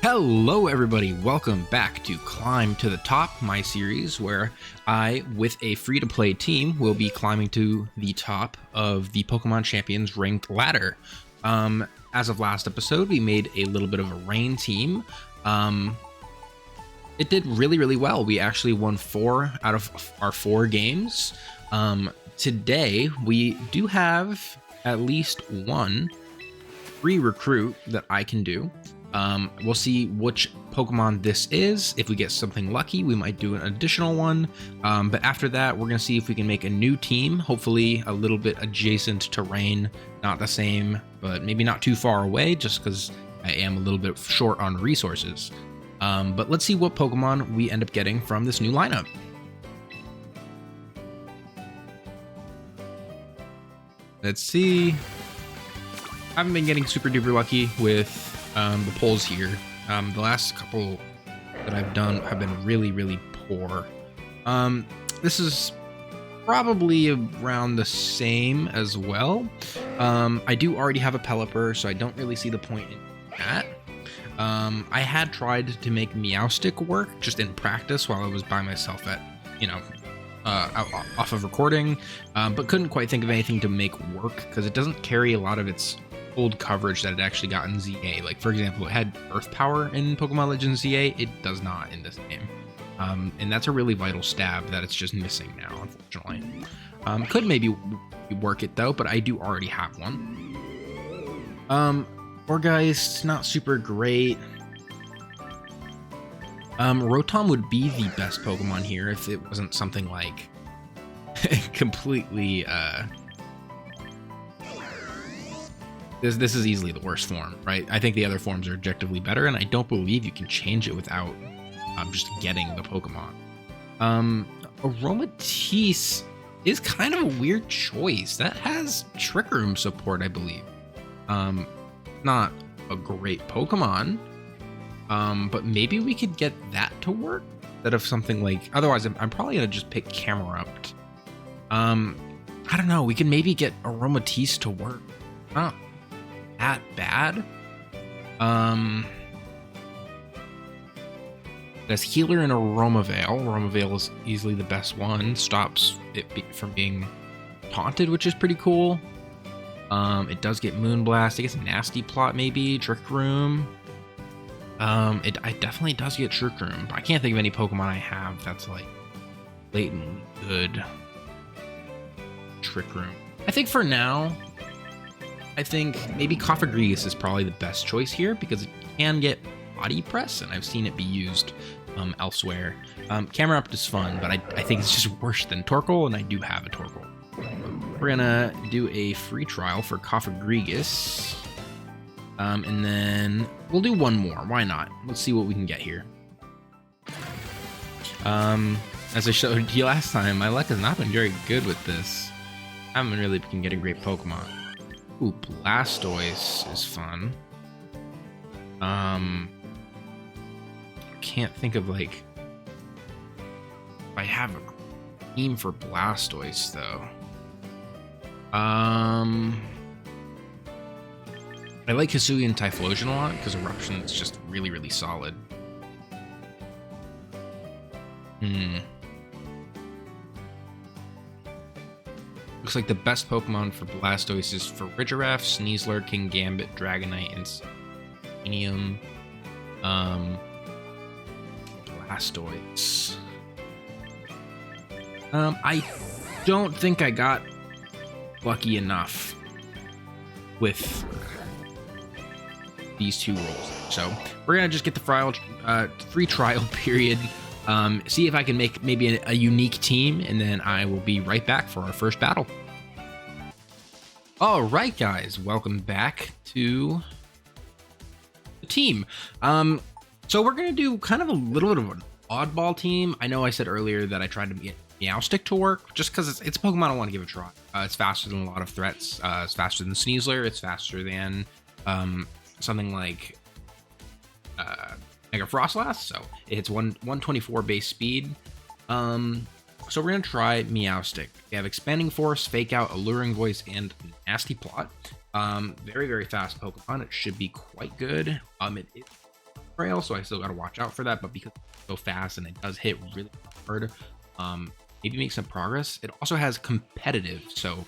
Hello everybody, welcome back to Climb to the Top, my series where I, with a free-to-play team, will be climbing to the top of the Pokemon Champions ranked ladder. As of last episode, we made a little bit of a rain team. It did really well. We actually won 4 out of our 4 games. Today, we do have at least one free recruit that I can do. We'll see which Pokemon this is. If we get something lucky, we might do an additional one. But after that, we're going to see if we can make a new team, hopefully a little bit adjacent to Rain. Not the same, but maybe not too far away, just because I am a little bit short on resources. But let's see what Pokemon we end up getting from this new lineup. Let's see. I haven't been getting super duper lucky with the polls here. The last couple that I've done have been really poor. This is probably around the same as well. I do already have a Pelipper, so I don't really see the point in that. I had tried to make MEOWSTIC work just in practice while I was by myself at, off of recording, but couldn't quite think of anything to make work because it doesn't carry a lot of its old coverage that it actually got in ZA. Like, for example, it had Earth Power in Pokemon Legends ZA. It does not in this game. And that's a really vital stab that it's just missing now, unfortunately. Could maybe work it, though, but I do already have one. Orgeist, not super great. Rotom would be the best Pokemon here if it wasn't something like completely... This is easily the worst form, right? I think the other forms are objectively better, and I don't believe you can change it without just getting the Pokemon. Aromatisse is kind of a weird choice. That has Trick Room support, I believe. Not a great Pokemon, but maybe we could get that to work instead of something like... Otherwise, I'm probably going to just pick Camerupt. I don't know. We can maybe get Aromatisse to work. Not that bad. There's Healer and Aromavale. Aromavale is easily the best one. Stops it from being taunted, which is pretty cool. It does get Moonblast. I guess Nasty Plot maybe. Trick Room. It definitely does get Trick Room. I can't think of any Pokemon I have that's like blatantly good Trick Room. I think for now, I think maybe Cofagrigus is probably the best choice here because it can get Body Press, and I've seen it be used elsewhere. Camerupt is fun, but I think it's just worse than Torkoal, and I do have a Torkoal. We're gonna do a free trial for Cofagrigus, and then we'll do one more. Why not? Let's see what we can get here. As I showed you last time, my luck has not been very good with this. I haven't really been getting great Pokemon. Ooh, Blastoise is fun. Can't think of like if I have a team for Blastoise though. I like Hisuian and Typhlosion a lot because Eruption is just really solid. Looks like the best Pokemon for Blastoise is Farigiraf, Sneasler, Kingambit, Dragonite, and Stadium. Blastoise. I don't think I got lucky enough with these 2 rolls. So we're gonna just get the free trial period. See if I can make maybe a unique team, and then I will be right back for our first battle. All right, guys, welcome back to the team. So we're gonna do kind of a little bit of an oddball team. I know I said earlier that I tried to get MEOWSTIC to work just because it's a Pokemon I want to give a try. It's faster than a lot of threats. It's faster than Sneasler. It's faster than something like Mega Frostlass, so it hits 124 base speed. So we're going to try MEOWSTIC. They have Expanding Force, Fake Out, Alluring Voice, and Nasty Plot. Very, very fast Pokemon. It should be quite good. It is trail, so I still got to watch out for that. But because it's so fast and it does hit really hard, maybe make some progress. It also has competitive, so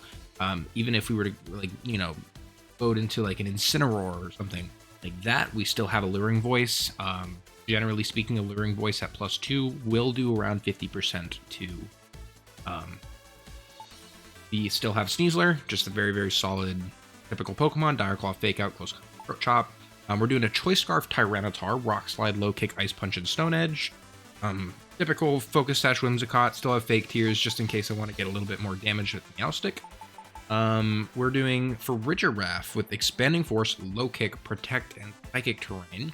even if we were to, like, you know, load into like an Incineroar or something like that, we still have Alluring Voice. Generally speaking, Alluring Voice at +2 will do around 50% to. We still have Sneasler, just a very, very solid typical Pokemon. Dire Claw, Fake Out, Close Throat Chop. We're doing a Choice Scarf, Tyranitar, Rock Slide, Low Kick, Ice Punch, and Stone Edge. Typical Focus Sash, Whimsicott. Still have Fake Tears just in case I want to get a little bit more damage with MEOWSTIC. We're doing Farigiraf with Expanding Force, Low Kick, Protect, and Psychic Terrain.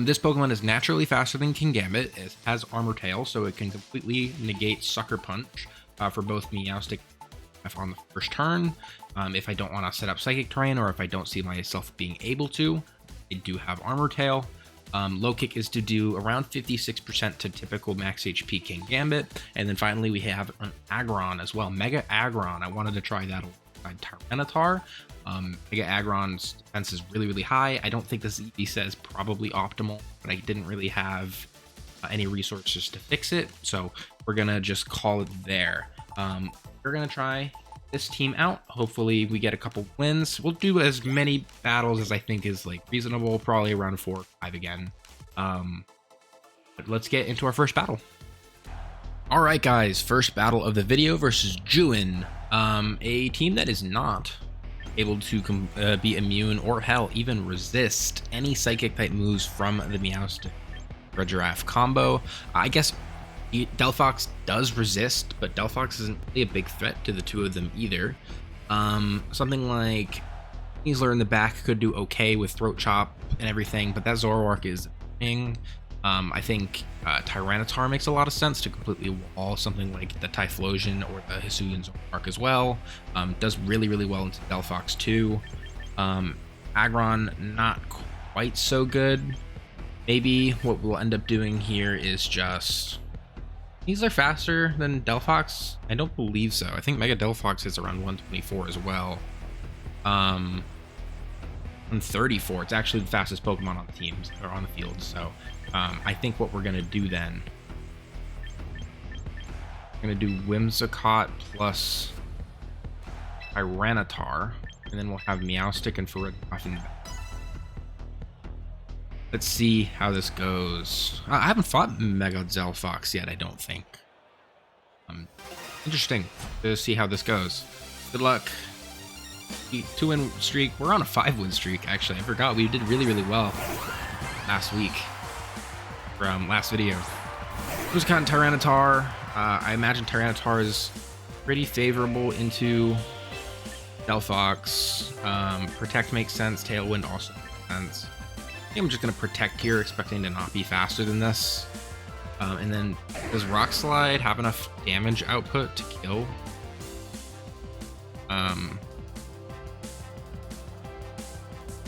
This Pokemon is naturally faster than Kingambit. It has Armor Tail, so it can completely negate Sucker Punch for both MEOWSTIC on the first turn. If I don't want to set up Psychic Terrain, or if I don't see myself being able to, I do have Armor Tail. Low Kick is to do around 56% to typical max HP Kingambit. And then finally we have an Aggron as well. Mega Aggron. I wanted to try that alongside Tyranitar. Mega Aggron's defense is really, really high. I don't think this EV set is probably optimal, but I didn't really have any resources to fix it. So we're going to just call it there. We're going to try this team out. Hopefully we get a couple wins. We'll do as many battles as I think is like reasonable, probably around 4 or 5 again. But let's get into our first battle. All right, guys, first battle of the video versus Juin, a team that is not able to be immune or hell even resist any psychic type moves from the MEOWSTIC Farigiraf combo. I guess Delphox does resist, but Delphox isn't really a big threat to the two of them either. Something like Sneasler in the back could do okay with Throat Chop and everything, but that Zoroark is thing. I think Tyranitar makes a lot of sense to completely wall something like the Typhlosion or the Hisuian Zoroark as well. Does really, really well into Delphox too. Aggron, not quite so good. Maybe what we'll end up doing here is just... These are faster than Delphox? I don't believe so. I think Mega Delphox is around 124 as well. 134. It's actually the fastest Pokemon on the teams or on the field. So I think what we're gonna do then, we're gonna do Whimsicott plus Tyranitar, and then we'll have MEOWSTIC and Farigiraf in the back. Let's see how this goes. I haven't fought Mega Delphox yet, I don't think. Interesting to see how this goes. Good luck. 2-win streak. We're on a 5-win streak, actually. I forgot we did really, really well last week from last video. Whimsicott and Tyranitar. I imagine Tyranitar is pretty favorable into Delphox. Protect makes sense. Tailwind also makes sense. I think I'm just going to Protect here, expecting to not be faster than this. And then, does Rock Slide have enough damage output to kill?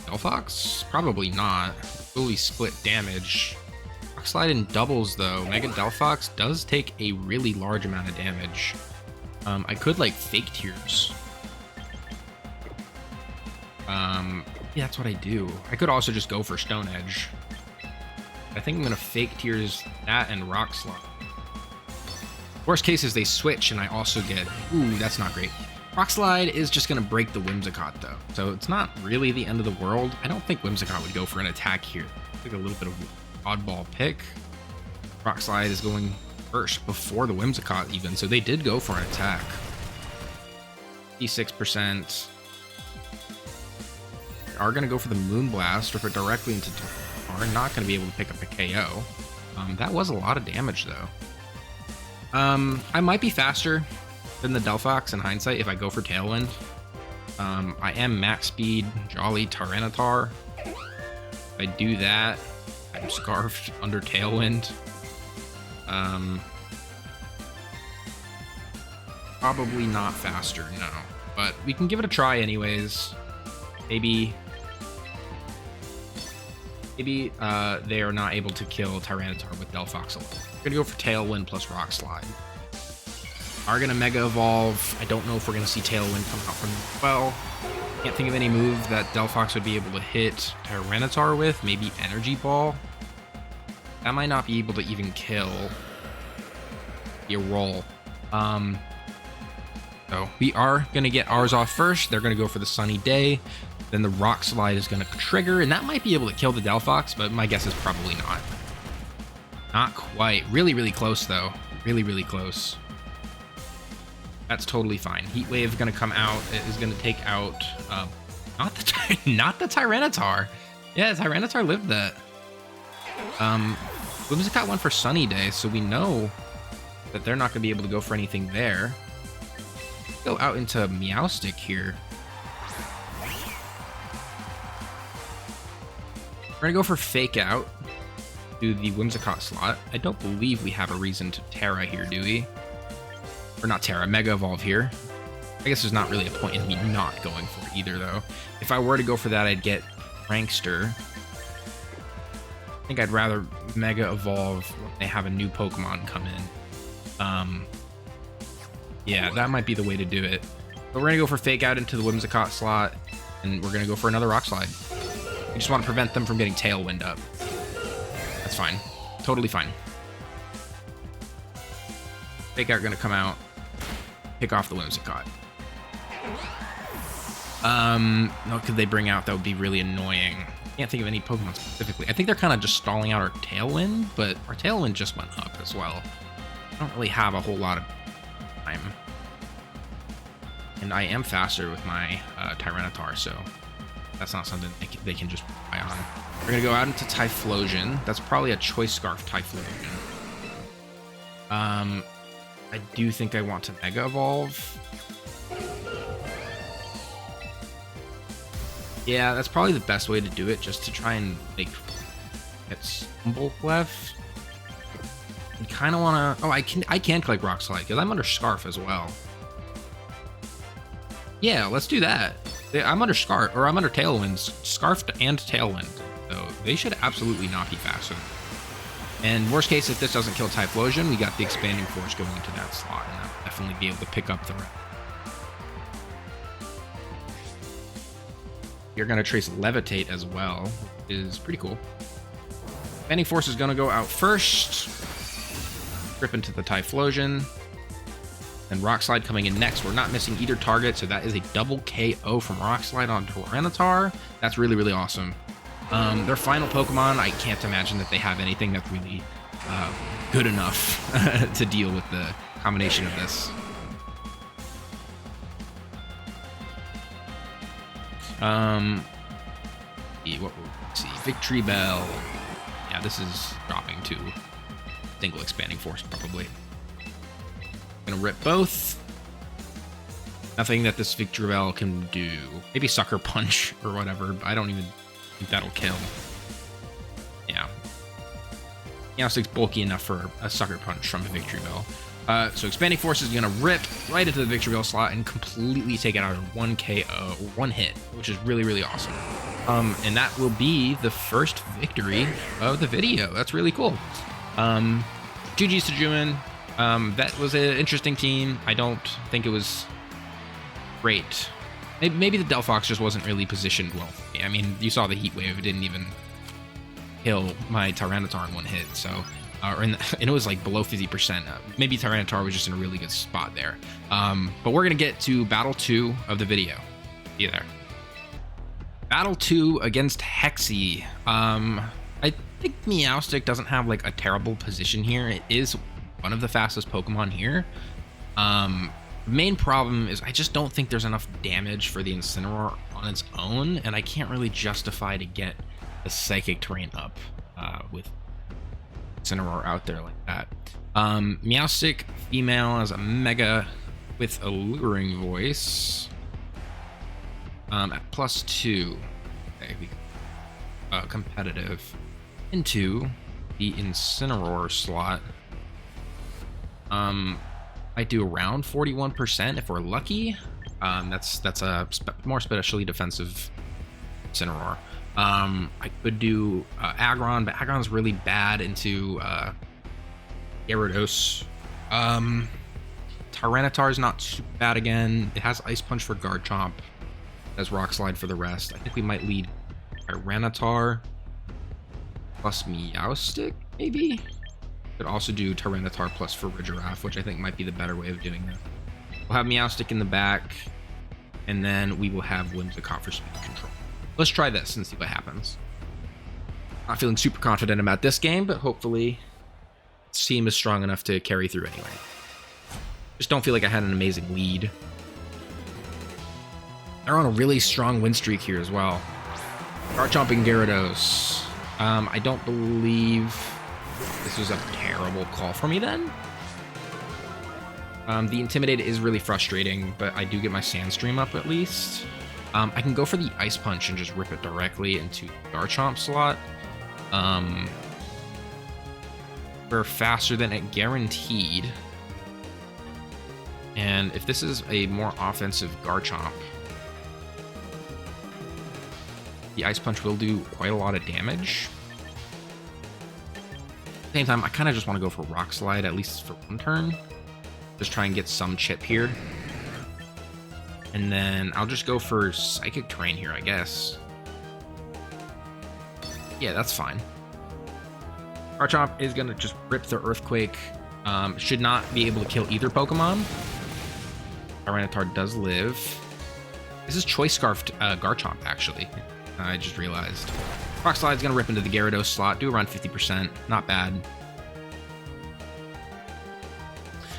Delphox? Probably not. Fully split damage. Rock Slide in doubles, though. Mega Delphox does take a really large amount of damage. I could, like, Fake Tears. Yeah, that's what I do. I could also just go for Stone Edge. I think I'm gonna Fake Tears that and Rock Slide. Worst case is they switch and I also get... Ooh, that's not great. Rock Slide is just gonna break the Whimsicott though, so it's not really the end of the world. I don't think Whimsicott would go for an attack here. I think a little bit of oddball pick. Rock Slide is going first before the Whimsicott even, so they did go for an attack. 56%. Are going to go for the Moonblast, rip it directly into are not going to be able to pick up a KO. That was a lot of damage though. I might be faster than the Delphox in hindsight if I go for Tailwind. I am max speed Jolly Tyranitar. If I do that, I'm scarfed under Tailwind. Probably not faster, no. But we can give it a try anyways. Maybe they are not able to kill Tyranitar with Delphox alone. We're gonna go for Tailwind plus Rock Slide. Are gonna Mega Evolve. I don't know if we're gonna see Tailwind come out from well. Can't think of any move that Delphox would be able to hit Tyranitar with. Maybe Energy Ball. That might not be able to even kill. Be a roll. So we are going to get ours off first. They're going to go for the Sunny Day. Then the Rock Slide is going to trigger, and that might be able to kill the Delphox, but my guess is probably not. Not quite. Really, really close, though. Really, really close. That's totally fine. Heat Wave going to come out. It is going to take out not the Tyranitar. Yeah, Tyranitar lived that. Whimsicott went for Sunny Day, so we know that they're not going to be able to go for anything there. Go out into MEOWSTIC here. We're going to go for Fake Out. Do the Whimsicott slot. I don't believe we have a reason to Terra here, do we? Or not Terra, Mega Evolve here. I guess there's not really a point in me not going for it either, though. If I were to go for that, I'd get Prankster. I think I'd rather Mega Evolve when they have a new Pokemon come in. Yeah, that might be the way to do it. But we're going to go for Fake Out into the Whimsicott slot, and we're going to go for another Rock Slide. We just want to prevent them from getting Tailwind up. That's fine. Totally fine. Fake Out going to come out, pick off the Whimsicott. What could they bring out that would be really annoying? Can't think of any Pokemon specifically. I think they're kind of just stalling out our Tailwind, but our Tailwind just went up as well. I don't really have a whole lot of time. And I am faster with my Tyranitar, so that's not something they can just rely on. We're going to go out into Typhlosion. That's probably a Choice Scarf Typhlosion. I do think I want to Mega Evolve. Yeah, that's probably the best way to do it, just to try and like get Stumble left. I kind of want to. Oh, I can collect Rock Slide because I'm under Scarf as well. Yeah, let's do that. I'm under Scarf, or I'm under Tailwind, Scarf and Tailwind, so they should absolutely not be faster. And worst case, if this doesn't kill Typhlosion, we got the Expanding Force going into that slot, and I'll definitely be able to pick up the rest. You're going to trace Levitate as well, which is pretty cool. Expanding Force is going to go out first. Rip into the Typhlosion. And Rock Slide coming in next. We're not missing either target, so that is a double KO from Rock Slide on Tyranitar. That's really, really awesome. Their final Pokemon, I can't imagine that they have anything that's really good enough to deal with the combination of this. What will we see? Victory Bell. Yeah, this is dropping to single Expanding Force, probably. Gonna rip both. Nothing that this Victory Bell can do. Maybe Sucker Punch or whatever, but I don't even think that'll kill. Yeah. MEOWSTIC's bulky enough for a Sucker Punch from a Victory Bell. So Expanding Force is gonna rip right into the Victory Bell slot and completely take it out in one KO, one hit, which is really, really awesome. And that will be the first victory of the video. That's really cool. GG's to Juin. That was an interesting team. I don't think it was great. Maybe the Delphox just wasn't really positioned well for me. I mean, you saw the Heat Wave. It didn't even kill my Tyranitar in one hit. So, and it was like below 50%. Maybe Tyranitar was just in a really good spot there. But we're going to get to Battle 2 of the video. See you there. Battle 2 against Hexy. I think MEOWSTIC doesn't have like a terrible position here. It is one of the fastest Pokemon here. Main problem is I just don't think there's enough damage for the Incineroar on its own, and I can't really justify to get the Psychic Terrain up with Incineroar out there like that. MEOWSTIC female has a Mega with Alluring Voice at +2. Okay, competitive into the Incineroar slot. I do around 41% if we're lucky. That's a more specially defensive Incineroar. I could do Aggron, but Aggron's really bad into Gyarados. Tyranitar's not super bad again. It has Ice Punch for Garchomp. as Rock Slide for the rest. I think we might lead Tyranitar plus MEOWSTIC, maybe? Could also do Tyranitar plus Farigiraf, which I think might be the better way of doing that. We'll have MEOWSTIC in the back, and then we will have Whimsicott for speed control. Let's try this and see what happens. Not feeling super confident about this game, but hopefully this team is strong enough to carry through anyway. Just don't feel like I had an amazing lead. They're on a really strong win streak here as well. Garchomp and Gyarados. I don't believe this was a terrible call for me then. The Intimidate is really frustrating, but I do get my Sandstream up at least. I can go for the Ice Punch and just rip it directly into the Garchomp slot. We're faster than it guaranteed. And if this is a more offensive Garchomp, the Ice Punch will do quite a lot of damage. At the same time, I kind of just want to go for Rock Slide, at least for one turn. Just try and get some chip here. And then I'll just go for Psychic Terrain here, I guess. Yeah, that's fine. Garchomp is going to just rip the Earthquake. Should not be able to kill either Pokemon. Tyranitar does live. This is Choice Scarfed Garchomp, actually. I just realized. Rock Slide's going to rip into the Gyarados slot. Do around 50%. Not bad.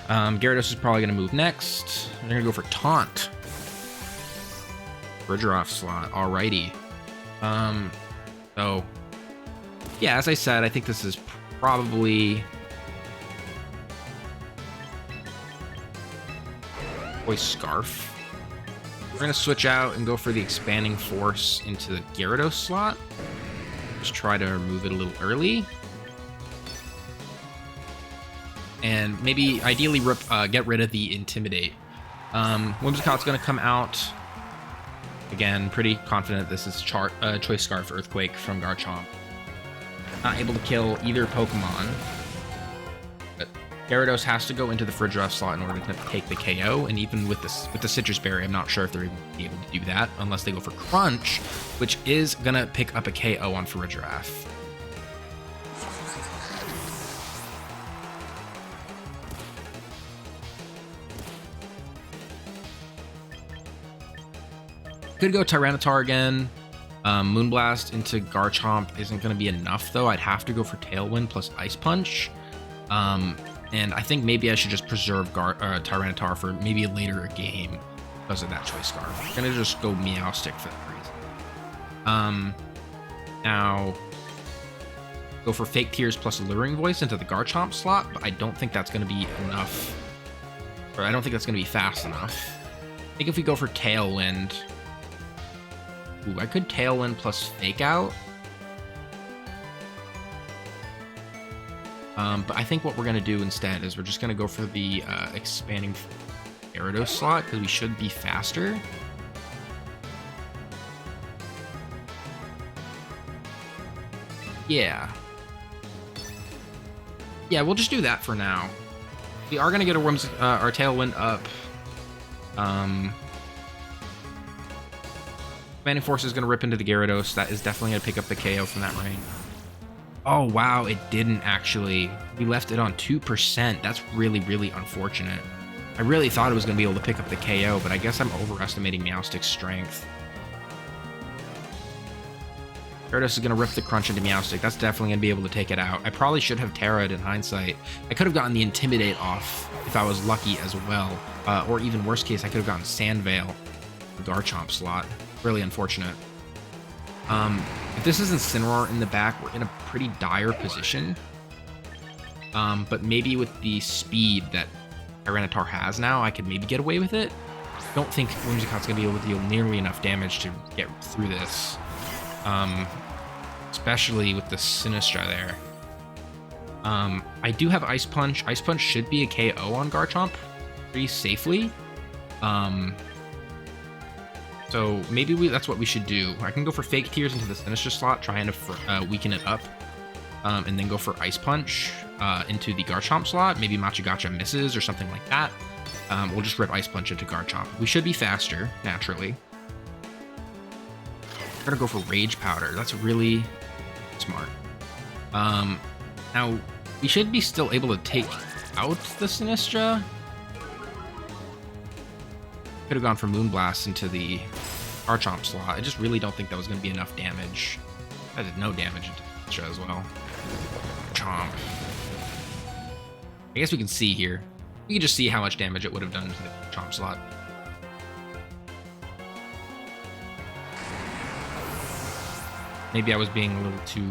Gyarados is probably going to move next. They're going to go for Taunt. Farigiraf slot. Alrighty. So, yeah, as I said, I think this is probably Choice Scarf. We're going to switch out and go for the Expanding Force into the Gyarados slot. Just try to remove it a little early. And maybe, ideally, get rid of the Intimidate. Whimsicott's going to come out. Again, pretty confident this is Choice Scarf Earthquake from Garchomp. Not able to kill either Pokemon. But Gyarados has to go into the Farigiraf slot in order to take the KO. And even with the Citrus Berry, I'm not sure if they're able to do that unless they go for Crunch, which is going to pick up a KO on Farigiraf. Could go Tyranitar again. Moonblast into Garchomp isn't going to be enough, though. I'd have to go for Tailwind plus Ice Punch. And I think maybe I should just preserve Tyranitar for maybe a later game because of that Choice Scarf. I'm going to just go MEOWSTIC for that reason. Now, go for Fake Tears plus Alluring Voice into the Garchomp slot, but I don't think that's going to be enough. Or I don't think that's going to be fast enough. I think if we go for Tailwind... Ooh, I could Tailwind plus Fake Out. But I think what we're going to do instead is we're just going to go for the Expanding Gyarados slot because we should be faster. Yeah. Yeah, we'll just do that for now. We are going to get our Tailwind up. Expanding Force is going to rip into the Gyarados. That is definitely going to pick up the KO from that range. Oh, wow, it didn't actually. We left it on 2%. That's really, really unfortunate. I really thought it was going to be able to pick up the KO, but I guess I'm overestimating MEOWSTIC's strength. Gyarados is going to rip the Crunch into MEOWSTIC. That's definitely going to be able to take it out. I probably should have Terra'd in hindsight. I could have gotten the Intimidate off if I was lucky as well. Or even worst case, I could have gotten Sandveil, the Garchomp slot. Really unfortunate. If this is Incineroar in the back, we're in a pretty dire position. But maybe with the speed that Tyranitar has now, I could maybe get away with it. Don't think Whimsicott's going to be able to deal nearly enough damage to get through this. Especially with the Sinistra there. I do have Ice Punch. Ice Punch should be a KO on Garchomp pretty safely. So maybe that's what we should do. I can go for Fake Tears into the Sinistra slot, trying to weaken it up. And then go for Ice Punch into the Garchomp slot. Maybe Machigacha misses or something like that. We'll just rip Ice Punch into Garchomp. We should be faster, naturally. We're gonna go for Rage Powder. That's really smart. Now we should be still able to take out the Sinistra. Could have gone for Moonblast into the Garchomp slot. I just really don't think that was gonna be enough damage. I did no damage into Sinistra as well. Chomp. I guess we can see here. You can just see how much damage it would have done to the Chomp slot. Maybe I was being a little too...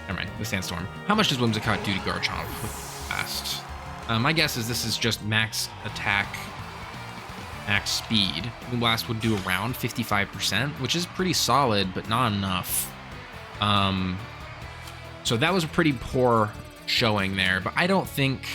Never mind, the Sandstorm. How much does Whimsicott do to Garchomp with fast? My guess is this is just max attack, max speed. Moonblast would do around 55%, which is pretty solid, but not enough. So that was a pretty poor showing there, but I don't think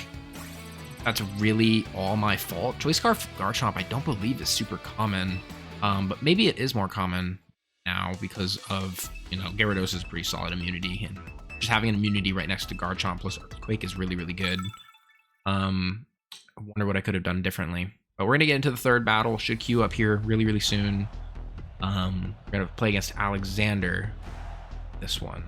that's really all my fault. Choice Scarf Garchomp, I don't believe is super common, but maybe it is more common now because of, you know, Gyarados is pretty solid immunity, and just having an immunity right next to Garchomp plus Earthquake is really, really good. I wonder what I could have done differently. But we're gonna get into the third battle. Should queue up here really, really soon. We're gonna play against Alexander. This one.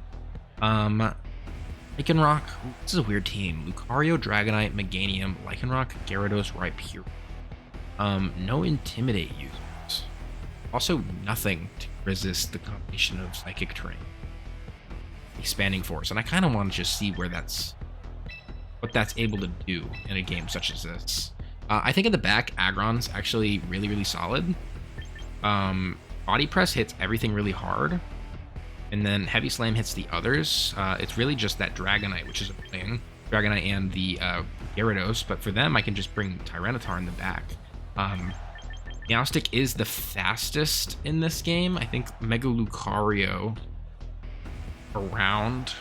Lycanroc. This is a weird team. Lucario, Dragonite, Meganium, Lycanroc, Gyarados, Rhyperior. No Intimidate users. Also, nothing to resist the combination of Psychic Terrain, Expanding Force, and I kind of want to just see what that's able to do in a game such as this. I think in the back, Aggron's actually really, really solid. Body Press hits everything really hard, and then Heavy Slam hits the others. It's really just that Dragonite, which is a thing. Dragonite and the Gyarados, but for them, I can just bring Tyranitar in the back. MEOWSTIC is the fastest in this game. I think Mega Lucario around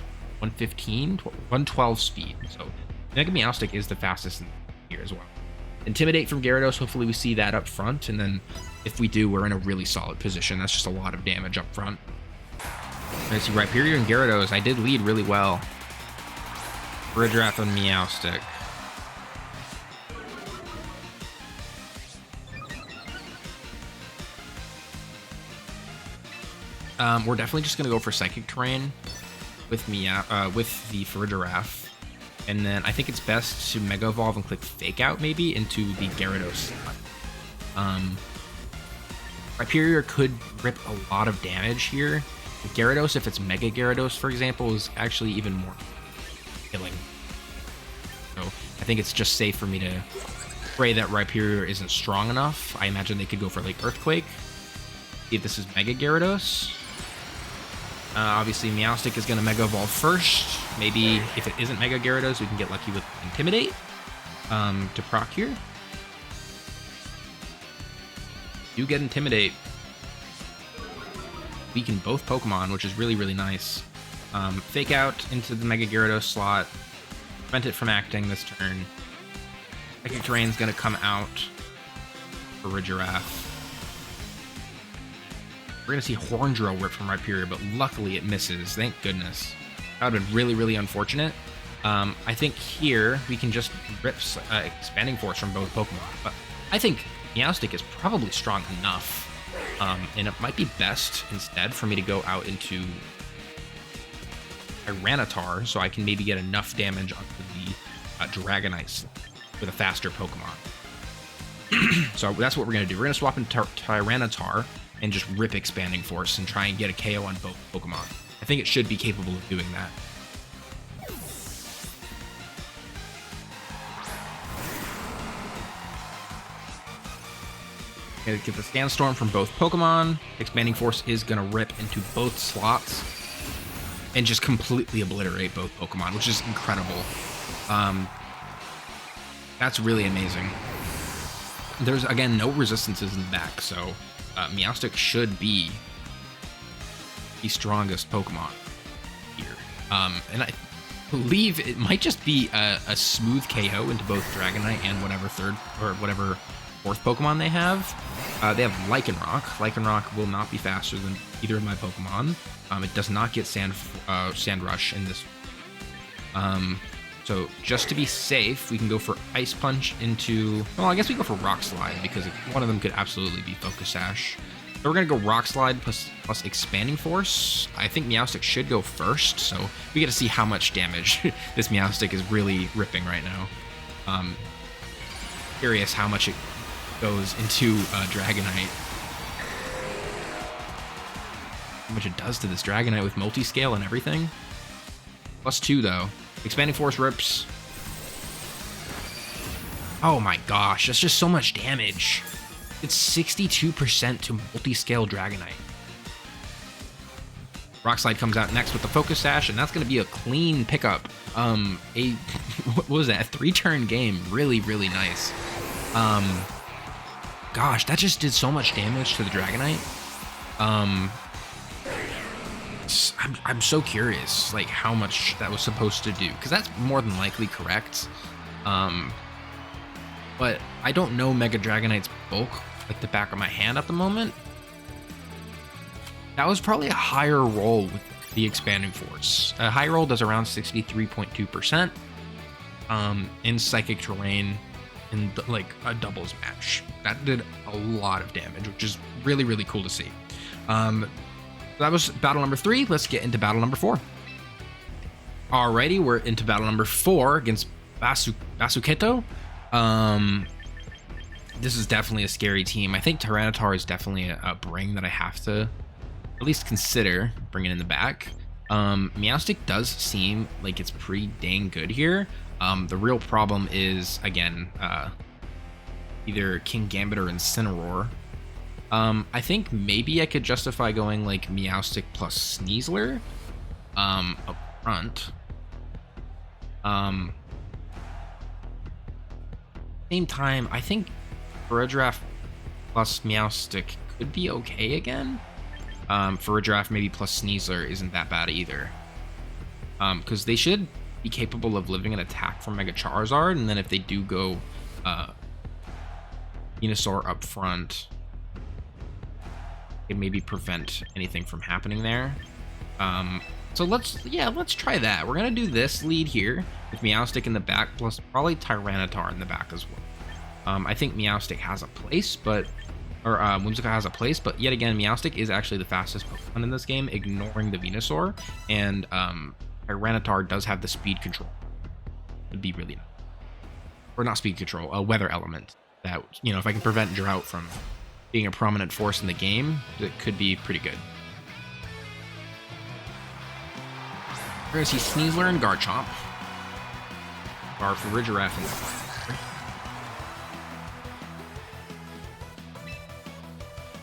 115, 112 speed. So Mega MEOWSTIC is the fastest in here as well. Intimidate from Gyarados, hopefully we see that up front, and then if we do, we're in a really solid position. That's just a lot of damage up front. I see Rhyperior and Gyarados. I did lead really well. Bridgewrath on MEOWSTIC. We're definitely just gonna go for Psychic Terrain with the Farigiraf, and then I think it's best to Mega Evolve and click Fake Out maybe into the Gyarados. Rhyperior could rip a lot of damage here. Gyarados, if it's Mega Gyarados, for example, is actually even more killing. So I think it's just safe for me to pray that Rhyperior isn't strong enough. I imagine they could go for like Earthquake. See if this is Mega Gyarados. Obviously, MEOWSTIC is going to Mega Evolve first. Maybe if it isn't Mega Gyarados, we can get lucky with Intimidate to proc here. Do get Intimidate. Weaken both Pokemon, which is really, really nice. Fake Out into the Mega Gyarados slot. Prevent it from acting this turn. Psychic Terrain's going to come out for Farigiraf. We're going to see Horn Drill rip from Rhyperior, but luckily it misses. Thank goodness. That would have been really, really unfortunate. I think here we can just rip Expanding Force from both Pokemon. But I think MEOWSTIC is probably strong enough. And it might be best instead for me to go out into Tyranitar so I can maybe get enough damage onto the Dragonite with a faster Pokemon. So that's what we're going to do. We're going to swap into Tyranitar and just rip Expanding Force and try and get a KO on both Pokemon. I think it should be capable of doing that. Gonna get the Sandstorm from both Pokemon. Expanding Force is gonna rip into both slots and just completely obliterate both Pokemon, which is incredible. That's really amazing. There's, again, no resistances in the back, so MEOWSTIC should be the strongest Pokemon here. And I believe it might just be a smooth KO into both Dragonite and whatever fourth Pokemon they have. They have Lycanroc. Lycanroc will not be faster than either of my Pokemon. It does not get Sand Rush in this. So just to be safe, we can go for Ice Punch into... Well, I guess we go for Rock Slide because one of them could absolutely be Focus Sash. So we're gonna go Rock Slide plus Expanding Force. I think MEOWSTIC should go first, so we get to see how much damage this MEOWSTIC is really ripping right now. Curious how much it goes into Dragonite. How much it does to this Dragonite with multi-scale and everything. +2 though. Expanding Force rips. Oh my gosh, that's just so much damage. It's 62% to multi-scale Dragonite. Rock Slide comes out next with the Focus Sash, and that's going to be a clean pickup. What was that? A 3-turn game. Really, really nice. Gosh, that just did so much damage to the Dragonite. I'm so curious, like, how much that was supposed to do, because that's more than likely correct. But I don't know Mega Dragonite's bulk like the back of my hand at the moment. That was probably a higher roll with the Expanding Force. A high roll does around 63.2% in Psychic Terrain in like a doubles match. That did a lot of damage, which is really, really cool to see. That was battle number 3. Let's get into battle number 4. Alrighty, we're into battle number 4 against Basuketo. This is definitely a scary team. I think Tyranitar is definitely a bring that I have to at least consider bringing in the back. MEOWSTIC does seem like it's pretty dang good here. The real problem is, again, either King Gambit or Incineroar. I think maybe I could justify going like MEOWSTIC plus Sneasler up front. Same time, I think Farigiraf plus MEOWSTIC could be okay again. Farigiraf maybe plus Sneasler isn't that bad either. Because they should be capable of living an attack from Mega Charizard, and then if they do go Venusaur up front, it maybe prevent anything from happening there. So let's try that. We're gonna do this lead here with MEOWSTIC in the back, plus probably Tyranitar in the back as well. I think MEOWSTIC has a place, Whimsicott has a place, but yet again, MEOWSTIC is actually the fastest Pokemon in this game, ignoring the Venusaur, and Tyranitar does have the speed control. It'd be really nice. Or not speed control, a weather element. That, you know, if I can prevent Drought from being a prominent force in the game, it could be pretty good. We're gonna see Sneasler and Garchomp. Farigiraf and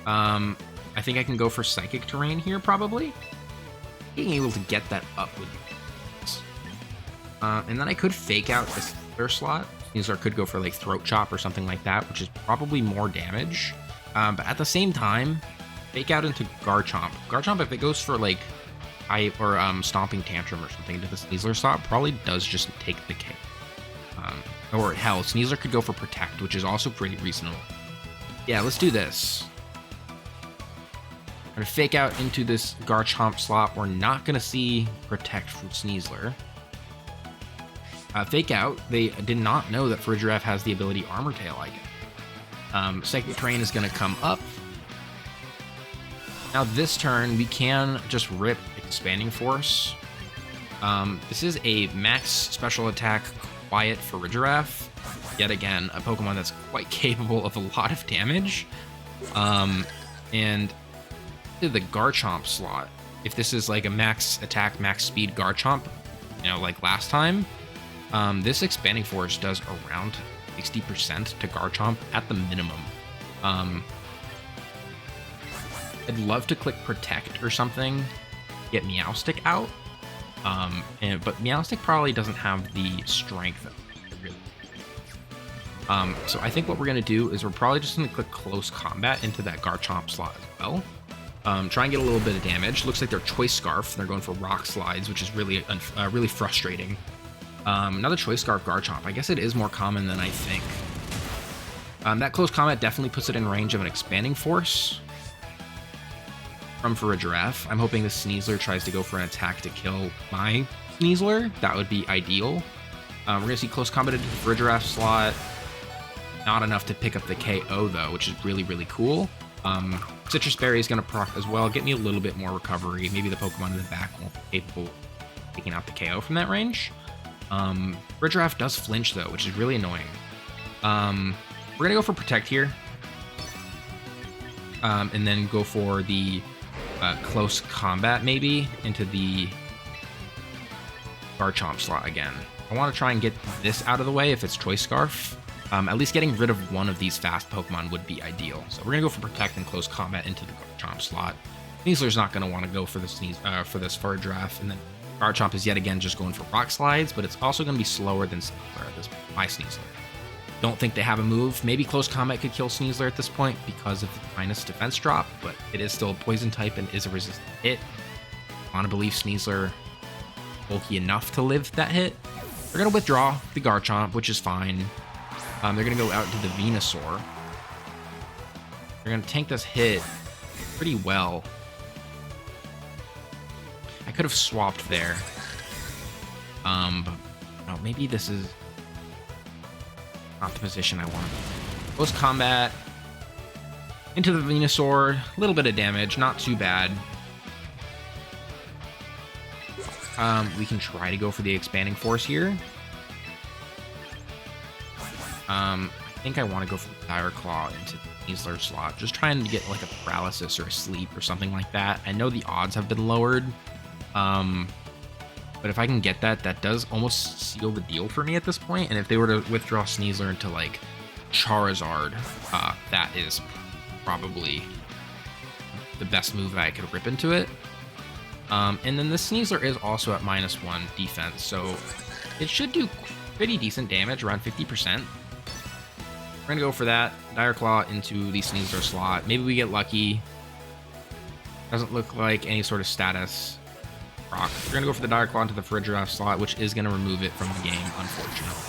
I think I can go for Psychic Terrain here, probably. Being able to get that up would be nice. And then I could fake out this third slot. Sneasler could go for like Throat Chop or something like that, which is probably more damage. But at the same time, fake out into Garchomp. Garchomp, if it goes for like Stomping Tantrum or something into the Sneasler slot, probably does just take the K. Or hell, Sneasler could go for Protect, which is also pretty reasonable. Yeah, let's do this. I'm gonna fake out into this Garchomp slot. We're not gonna see Protect from Sneasler. Fake out. They did not know that Farigiraf has the ability Armor Tail, I guess. Psychic Terrain is gonna come up. Now this turn, we can just rip Expanding Force. This is a max special attack Quiet Farigiraf. Yet again, a Pokemon that's quite capable of a lot of damage. And the Garchomp slot, if this is like a max attack, max speed Garchomp, you know, like last time, this Expanding Force does around 60% to Garchomp at the minimum. I'd love to click Protect or something, get MEOWSTIC out, but MEOWSTIC probably doesn't have the strength of it, really. So I think what we're going to do is we're probably just going to click Close Combat into that Garchomp slot as well. Try and get a little bit of damage. Looks like they're Choice Scarf. They're going for Rock Slides, which is really really frustrating. Another Choice Scarf Garchomp. I guess it is more common than I think. That Close Combat definitely puts it in range of an Expanding Force from Farigiraf. I'm hoping the Sneasler tries to go for an attack to kill my Sneasler. That would be ideal. We're going to see Close Combat into the Farigiraf slot. Not enough to pick up the KO, though, which is really, really cool. Citrus Berry is going to proc as well, get me a little bit more recovery. Maybe the Pokemon in the back won't be capable of taking out the KO from that range. Redraft does flinch though, which is really annoying. We're going to go for Protect here. And then go for the Close Combat maybe into the Garchomp slot again. I want to try and get this out of the way if it's Choice Scarf. At least getting rid of one of these fast Pokemon would be ideal. So we're gonna go for Protect and Close Combat into the Garchomp slot. Sneasler's not gonna want to go for the for this Draft, and then Garchomp is yet again just going for Rock Slides, but it's also gonna be slower than Sneasler at this point. My Sneasler. Don't think they have a move. Maybe Close Combat could kill Sneasler at this point because of the minus defense drop, but it is still a Poison type and is a resistant hit. I want to believe Sneasler bulky enough to live that hit. They're gonna withdraw the Garchomp, which is fine. They're going to go out to the Venusaur. They're going to tank this hit pretty well. I could have swapped there. But no, maybe this is not the position I want. Close Combat into the Venusaur. A little bit of damage, not too bad. We can try to go for the Expanding Force here. I think I want to go for the Dire Claw into the Sneasler slot. Just trying to get like a paralysis or a sleep or something like that. I know the odds have been lowered. But if I can get that, that does almost seal the deal for me at this point. And if they were to withdraw Sneasler into like Charizard, that is probably the best move that I could rip into it. And then the Sneasler is also at -1 defense, so it should do pretty decent damage, around 50%. We're gonna go for that. Dire Claw into the Sneasler slot. Maybe we get lucky. Doesn't look like any sort of status proc. We're gonna go for the Dire Claw into the Redraft slot, which is gonna remove it from the game, unfortunately.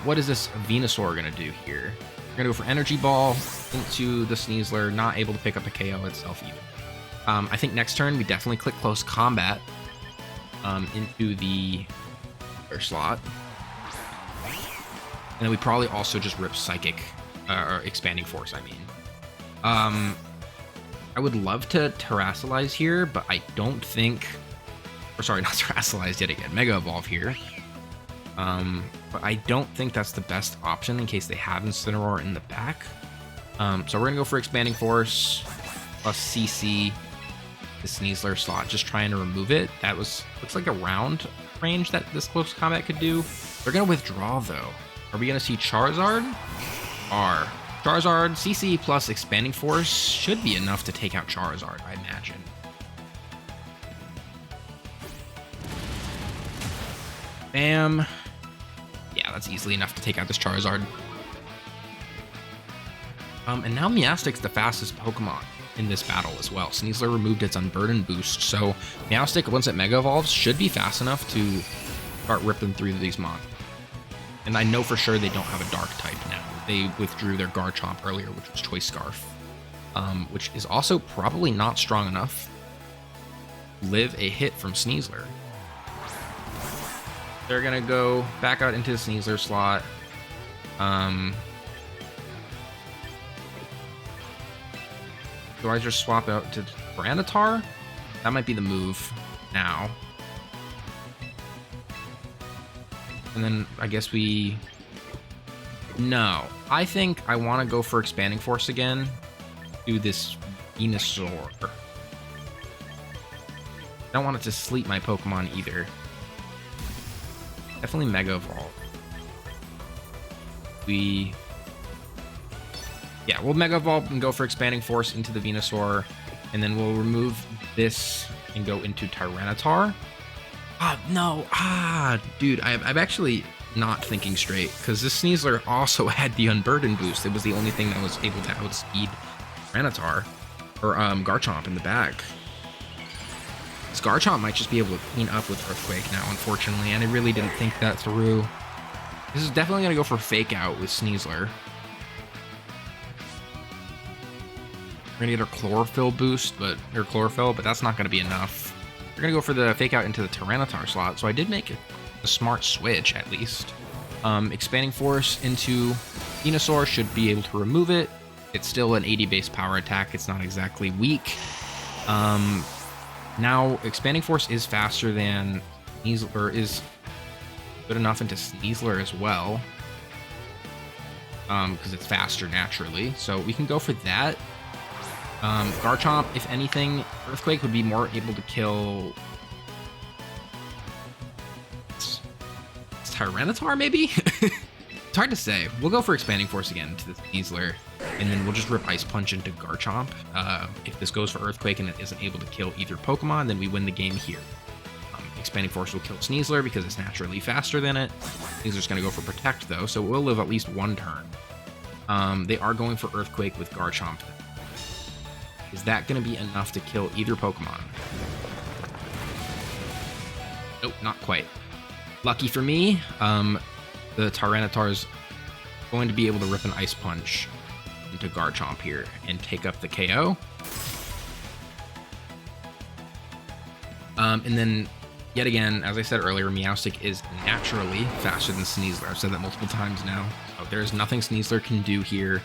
What is this Venusaur gonna do here? We're gonna go for Energy Ball into the Sneasler, not able to pick up a KO itself even. I think next turn we definitely click Close Combat into the slot. And then we probably also just rip Psychic, or Expanding Force, I mean. I would love to Terrasilize here, but I don't think... Or sorry, not Terrasilize yet again. Mega Evolve here. But I don't think that's the best option in case they have Incineroar in the back. So we're going to go for Expanding Force plus CC the Sneasler slot, just trying to remove it. That looks like a round range that this Close Combat could do. They're going to withdraw, though. Are we going to see Charizard? Charizard, CC plus Expanding Force should be enough to take out Charizard, I imagine. Bam. Yeah, that's easily enough to take out this Charizard. And now MEOWSTIC's the fastest Pokemon in this battle as well. Sneasler removed its Unburden boost, so MEOWSTIC, once it Mega Evolves, should be fast enough to start ripping through these mon. And I know for sure they don't have a Dark type now. They withdrew their Garchomp earlier, which was Choice Scarf, which is also probably not strong enough to live a hit from Sneasler. They're gonna go back out into the Sneasler slot. Do I just swap out to Tyranitar? That might be the move now. And then I guess we... No. I think I want to go for Expanding Force again. Do this Venusaur. I don't want it to sleep my Pokemon either. Definitely Mega Evolve. Yeah, we'll Mega Evolve and go for Expanding Force into the Venusaur. And then we'll remove this and go into Tyranitar. No. Dude, I'm actually not thinking straight, because this Sneasler also had the Unburden boost. It was the only thing that was able to outspeed Tyranitar, or Garchomp in the back. This Garchomp might just be able to clean up with Earthquake now, unfortunately, and I really didn't think that through. This is definitely going to go for Fake Out with Sneasler. We're going to get our Chlorophyll boost, but that's not going to be enough. We're going to go for the Fake Out into the Tyranitar slot, so I did make a smart switch, at least. Expanding Force into Venusaur should be able to remove it. It's still an 80 base power attack. It's not exactly weak. Now, Expanding Force is faster than Sneasler, or is good enough into Sneasler as well. Because it's faster naturally. So we can go for that. Garchomp, if anything, Earthquake would be more able to kill... It's Tyranitar, maybe? It's hard to say. We'll go for Expanding Force again to the Sneasler, and then we'll just rip Ice Punch into Garchomp. If this goes for Earthquake and it isn't able to kill either Pokemon, then we win the game here. Expanding Force will kill Sneasler because it's naturally faster than it. Sneasler's going to go for Protect, though, so we'll live at least one turn. They are going for Earthquake with Garchomp. Is that going to be enough to kill either Pokemon? Nope, not quite. Lucky for me, the Tyranitar's going to be able to rip an Ice Punch into Garchomp here and take up the KO. And then, yet again, as I said earlier, MEOWSTIC is naturally faster than Sneasler. I've said that multiple times now. So there's nothing Sneasler can do here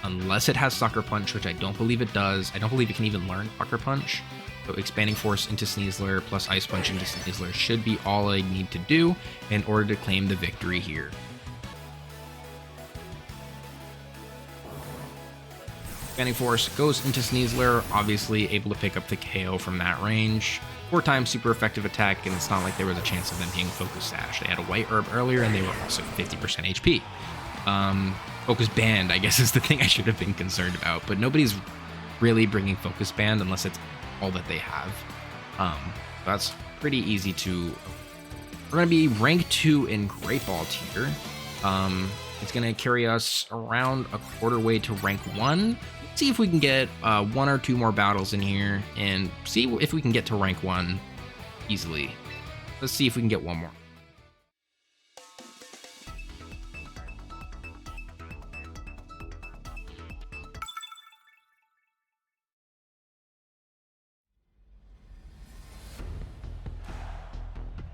unless it has Sucker Punch, which I don't believe it does. I don't believe it can even learn Sucker Punch. So Expanding Force into Sneasler plus Ice Punch into Sneasler should be all I need to do in order to claim the victory here. Expanding Force goes into Sneasler, obviously able to pick up the KO from that range. 4 times super effective attack, and it's not like there was a chance of them being Focus Sash. They had a White Herb earlier, and they were also 50% HP. Focus Band, I guess, is the thing I should have been concerned about, but nobody's really bringing Focus Band unless it's all that they have. That's pretty easy to... We're going to be rank 2 in Great Ball tier. It's going to carry us around a quarter way to rank 1. See if we can get 1 or 2 more battles in here and see if we can get to rank 1 easily. Let's see if we can get one more.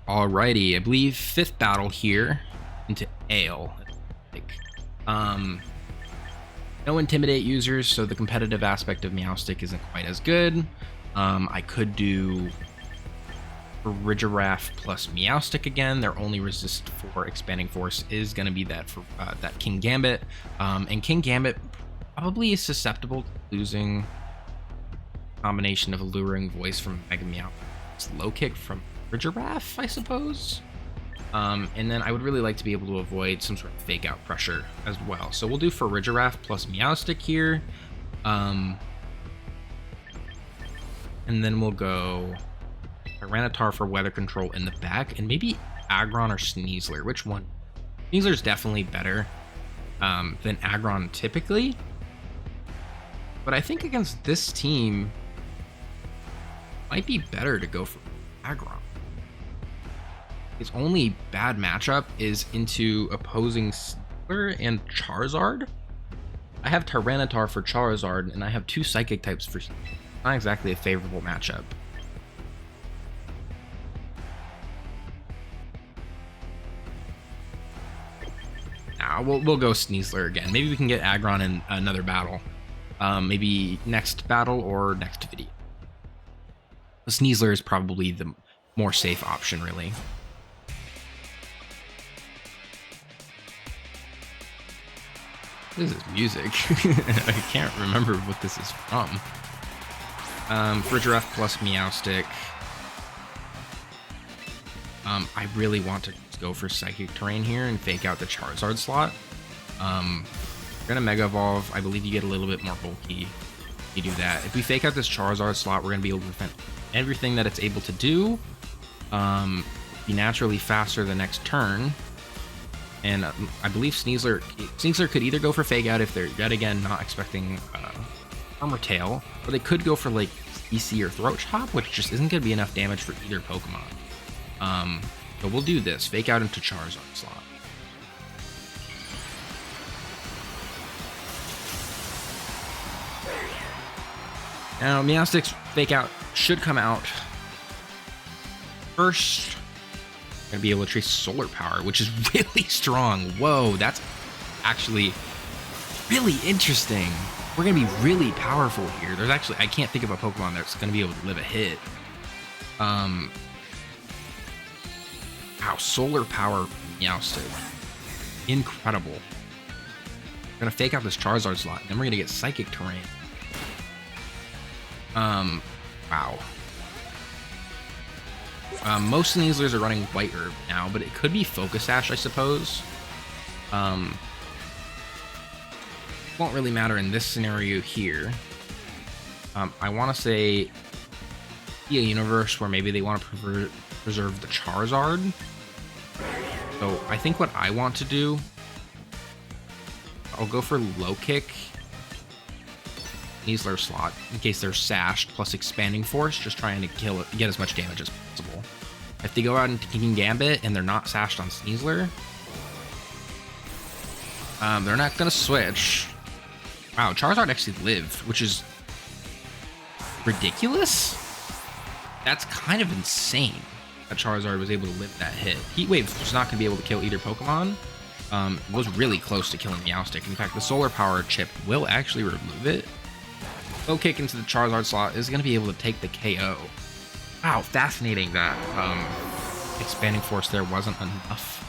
Alrighty, I believe 5th battle here into Ale. No Intimidate users, so the competitive aspect of MEOWSTIC isn't quite as good. I could do Regiroth plus MEOWSTIC again. Their only resist for Expanding Force is going to be that for that King Gambit. And King Gambit probably is susceptible to losing a combination of Alluring Voice from Mega Meow, Slow Kick from Regiroth, I suppose. And then I would really like to be able to avoid some sort of fake out pressure as well. So we'll do for Regiroth plus MEOWSTIC here. And then we'll go Tyranitar for Weather Control in the back, and maybe Aggron or Sneasler. Which one? Sneasler's definitely better than Aggron typically. But I think against this team, it might be better to go for Aggron. Its only bad matchup is into opposing Sneasler and Charizard. I have Tyranitar for Charizard, and I have 2 Psychic types for Sneasler. Not exactly a favorable matchup. Nah, we'll go Sneasler again. Maybe we can get Aggron in another battle. Maybe next battle or next video. Sneasler is probably the more safe option, really. What is this music? I can't remember what this is from. Regiroth plus MEOWSTIC. I really want to go for Psychic Terrain here and fake out the Charizard slot. We're gonna Mega Evolve. I believe you get a little bit more bulky. You do that. If we fake out this Charizard slot, we're gonna be able to prevent everything that it's able to do. Be naturally faster the next turn. And I believe Sneasler could either go for Fake Out if they're yet again not expecting Armor Tail, or they could go for like EC or Throat Chop, which just isn't going to be enough damage for either Pokemon. But we'll do this. Fake Out into Charizard slot. Now, MEOWSTIC's Fake Out should come out first. Gonna be able to trace Solar Power, which is really strong. Whoa, that's actually really interesting. We're gonna be really powerful here. There's actually, I can't think of a Pokemon that's gonna be able to live a hit. Wow, Solar Power MEOWSTIC. Incredible. We're gonna fake out this Charizard slot, and then we're gonna get Psychic Terrain. Wow. Most Sneaslers are running White Herb now, but it could be Focus Sash, I suppose. Won't really matter in this scenario here. I want to say be a universe where maybe they want to preserve the Charizard. So I think what I want to do, I'll go for Low Kick, Sneasler slot, in case they're sashed, plus Expanding Force, just trying to kill it, get as much damage as possible. If they go out into King Gambit and they're not sashed on Sneasler, they're not going to switch. Wow, Charizard actually lived, which is ridiculous. That's kind of insane that Charizard was able to live that hit. Heat Wave was not going to be able to kill either Pokemon. It was really close to killing MEOWSTIC. In fact, the Solar Power chip will actually remove it. Low Kick into the Charizard slot is going to be able to take the KO. Wow, fascinating that Expanding Force there wasn't enough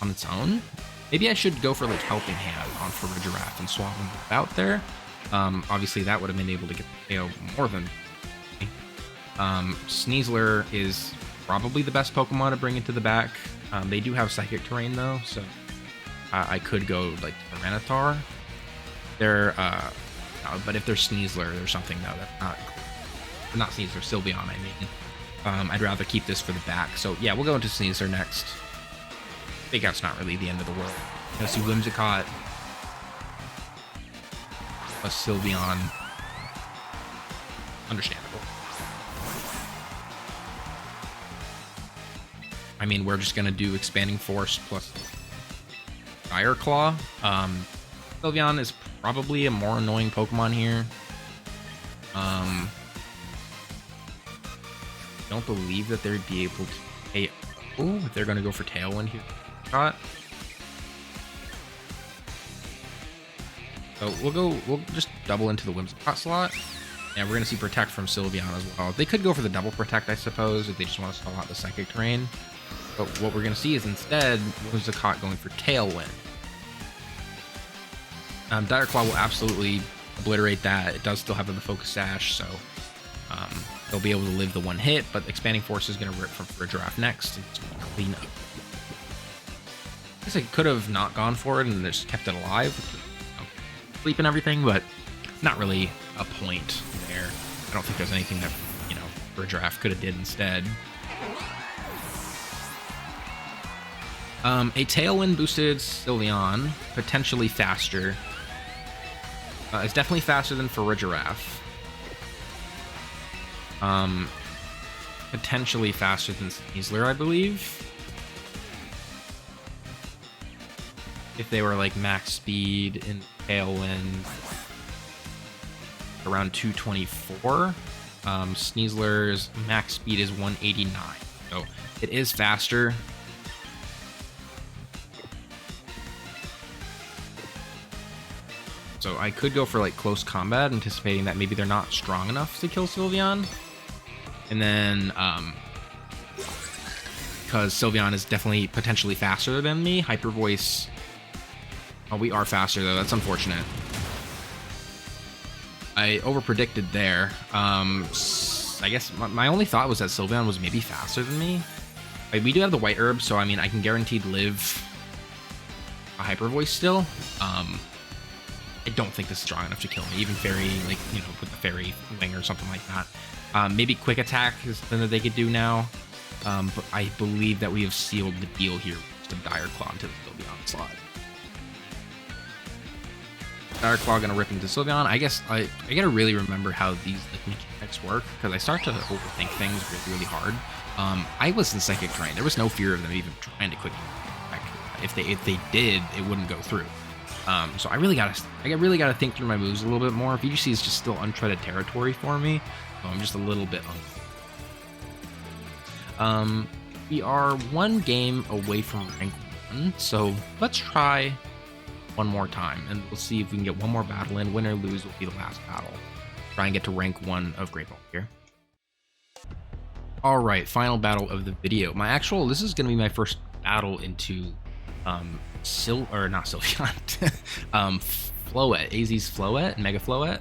on its own. Maybe I should go for like Helping Hand on Farigiraf and swap them out there. Obviously, that would have been able to get the KO more than me. Sneasler is probably the best Pokemon to bring into the back. They do have Psychic Terrain though, so I could go like Tyranitar. They're but if they're Sneasler or something though, that's not Sneasler, Sylveon, I mean. I'd rather keep this for the back. So yeah, we'll go into Sneasler next. Fake Out's not really the end of the world. Gonna see Whimsicott plus Sylveon. Understandable. I mean, we're just gonna do Expanding Force plus Fire Claw. Sylveon is probably a more annoying Pokemon here. Don't believe that they'd be able to KO. Oh, they're gonna go for Tailwind here. Shot. So we'll just double into the Whimsicott slot. And we're gonna see Protect from Sylveon as well. They could go for the double Protect, I suppose, if they just want to stall out the Psychic Terrain. But what we're gonna see is instead Whimsicott going for Tailwind. Dire Claw will absolutely obliterate that. It does still have the Focus Sash, so they'll be able to live the one hit, but Expanding Force is going to rip from Farigiraf next. It's going to clean up. I guess I could have not gone for it and just kept it alive, sleep and everything, but not really a point there. I don't think there's anything that, Farigiraf could have did instead. A Tailwind boosted Sylveon, potentially faster. It's definitely faster than Farigiraf. Potentially faster than Sneasler, I believe. If they were like max speed in Tailwind, around 224. Sneasler's max speed is 189, so it is faster. So I could go for like close combat, anticipating that maybe they're not strong enough to kill Sylveon. And then, because Sylveon is definitely potentially faster than me, Hyper Voice. Oh, we are faster though. That's unfortunate. I overpredicted there. I guess my only thought was that Sylveon was maybe faster than me. We do have the White Herb, so I mean I can guaranteed live a Hyper Voice still. I don't think this is strong enough to kill me. Even Fairy, like, with the Fairy Wing or something like that. Maybe Quick Attack is something that they could do now. But I believe that we have sealed the deal here with the Dire Claw into the Sylveon slot. Dire Claw gonna rip into Sylveon. I guess I gotta really remember how these mechanics work, because I start to overthink things really, really hard. I was in Psychic Terrain. There was no fear of them even trying to quick attack. If they did, it wouldn't go through. So I really gotta think through my moves a little bit more. VGC is just still untreaded territory for me. So I'm just a little bit we are one game away from rank 1, so let's try one more time, and we'll see if we can get one more battle in. Win or lose will be the last battle. Try and get to rank 1 of Great Ball here. All right, final battle of the video. This is going to be my first battle into Floette, AZ's Floette, Mega Floette.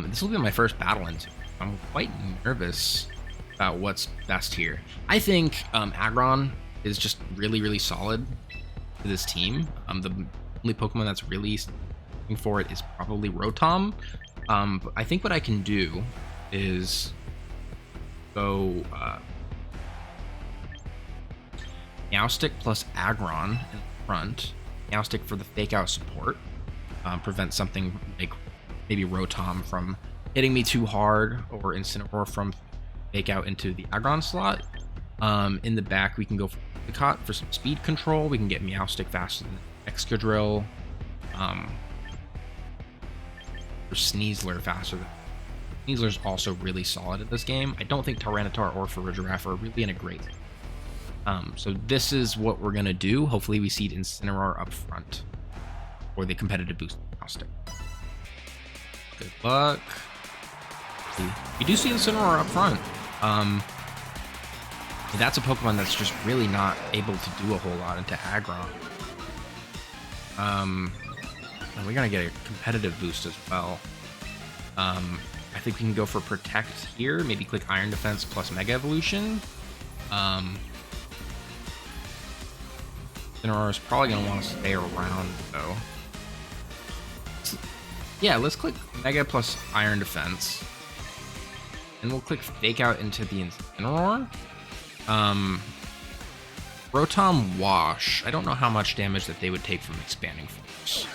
This will be my first battle into. I'm quite nervous about what's best here. I think Aggron is just really, really solid for this team. The only Pokemon that's really looking for it is probably Rotom. But I think what I can do is go MEOWSTIC plus Aggron in front. MEOWSTIC for the fake out support. Prevent something like maybe Rotom from hitting me too hard, or Incineroar from fake out into the Aggron slot. In the back, we can go for Picot for some speed control. We can get MEOWSTIC faster than Excadrill. For Sneasler faster than. Sneasler's also really solid in this game. I don't think Tyranitar or Farigiraf are really in a great. So this is what we're gonna do. Hopefully we see Incineroar up front for the competitive boost MEOWSTIC. Good luck. You do see Incineroar up front. That's a Pokemon that's just really not able to do a whole lot into Aggron. And we're gonna get a competitive boost as well. I think we can go for Protect here. Maybe click Iron Defense plus Mega Evolution. Incineroar is probably gonna want to stay around though. Yeah, let's click Mega plus Iron Defense. And we'll click Fake Out into the Incineroar. Rotom Wash. I don't know how much damage that they would take from Expanding Force.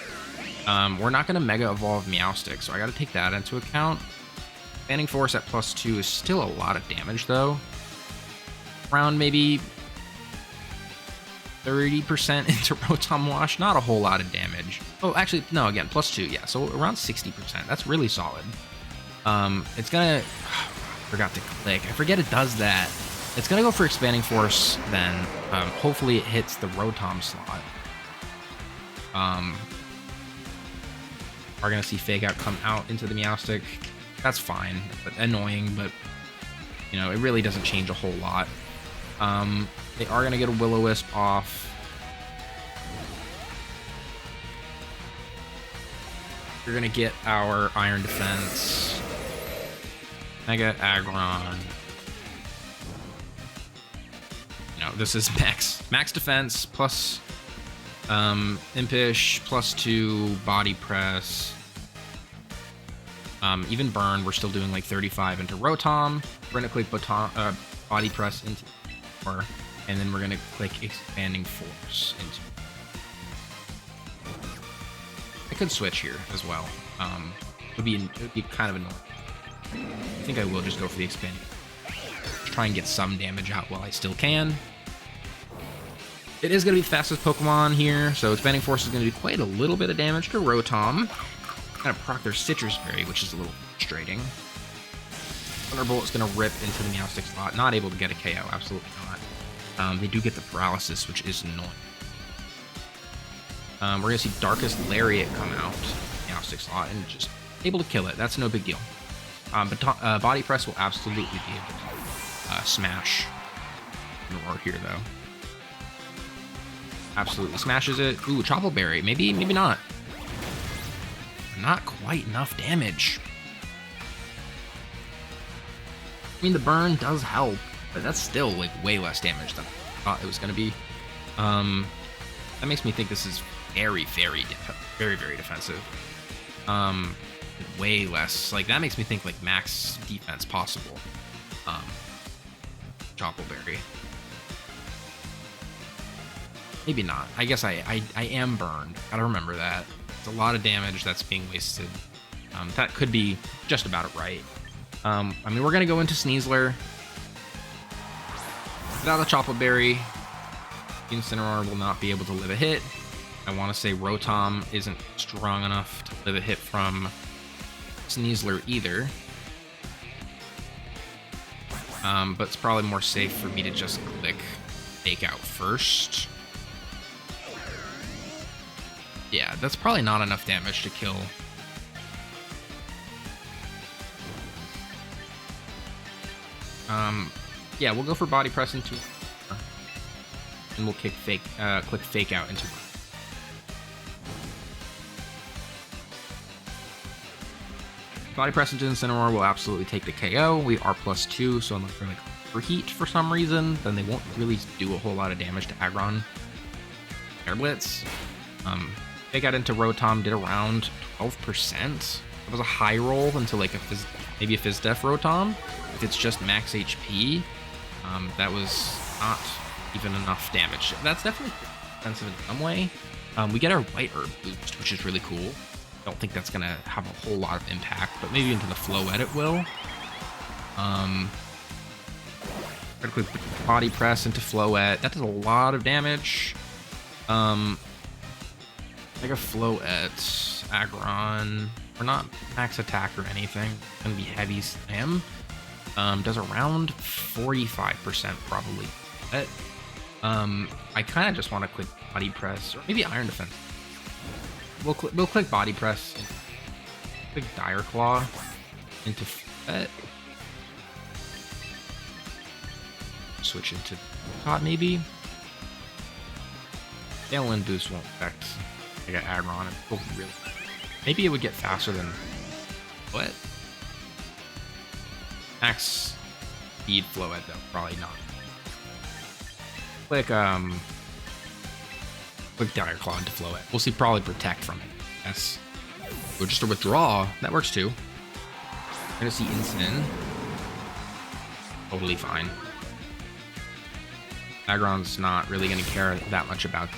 We're not going to Mega Evolve MEOWSTIC, so I got to take that into account. Expanding Force at +2 is still a lot of damage, though. Around maybe 30% into Rotom Wash. Not a whole lot of damage. Oh, actually, no, again, +2, yeah. So around 60%. That's really solid. It's going to... forgot to click. I forget it does that. It's going to go for Expanding Force then. Hopefully it hits the Rotom slot. Are going to see Fake Out come out into the MEOWSTIC. That's fine. But annoying, but, you know, it really doesn't change a whole lot. They are going to get a Will-O-Wisp off. We're going to get our Iron Defense. Mega Aggron. No, this is max defense plus Impish +2 body press. Even burn, we're still doing like 35 into Rotom. We're gonna click body press into, and then we're gonna click Expanding Force into. I could switch here as well. It would be kind of annoying. I think I will just go for the Expanding. Try and get some damage out while I still can. It is going to be the fastest Pokemon here, so Expanding Force is going to do quite a little bit of damage to Rotom. Kind of proc their Citrus Berry, which is a little frustrating. Thunderbolt is going to rip into the MEOWSTIC slot. Not able to get a KO, absolutely not. They do get the Paralysis, which is annoying. We're going to see Darkest Lariat come out, MEOWSTIC slot, and just able to kill it. That's no big deal. But Body Press will absolutely be able to smash Roar here, though. Absolutely smashes it. Ooh, Chople Berry. Maybe not. Not quite enough damage. I mean, the burn does help, but that's still like way less damage than I thought it was going to be. That makes me think this is very, very defensive. Way less. Like, that makes me think like max defense possible. Chople Berry. Maybe not. I guess I am burned. Gotta remember that. It's a lot of damage that's being wasted. That could be just about it right. I mean, we're gonna go into Sneasler. Without a Chople Berry, Incineroar will not be able to live a hit. I want to say Rotom isn't strong enough to live a hit from Sneasler either. But it's probably more safe for me to just click Fake Out first. Yeah, that's probably not enough damage to kill. Yeah, we'll go for body press into, and we'll click fake out into. Body press into Incineroar will absolutely take the KO. We are +2, so unless they're like overheat for some reason, then they won't really do a whole lot of damage to Aggron. Air Blitz. Fake out into Rotom did around 12%. It was a high roll into like maybe a Fizz Def Rotom. If it's just max HP, that was not even enough damage. That's definitely expensive in some way. We get our White Herb boost, which is really cool. Don't think that's gonna have a whole lot of impact, but maybe into the Floette it will. Quick body press into Floette. That does a lot of damage. Like a Floette, Aggron. We're not max attack or anything. It's gonna be heavy slam. Does around 45% probably. But, I kind of just want to click body press or maybe Iron Defense. We'll click body press. Click Dire Claw into Floette. Switch into Pot maybe. Tailwind boost won't affect. I got Aggron. Really. Maybe it would get faster than what? Max speed Floette though, probably not. Click Dire Claw into Floette. We'll see probably protect from it. Yes. Or just a withdraw. That works too. We're gonna see Incin. Totally fine. Aggron's not really gonna care that much about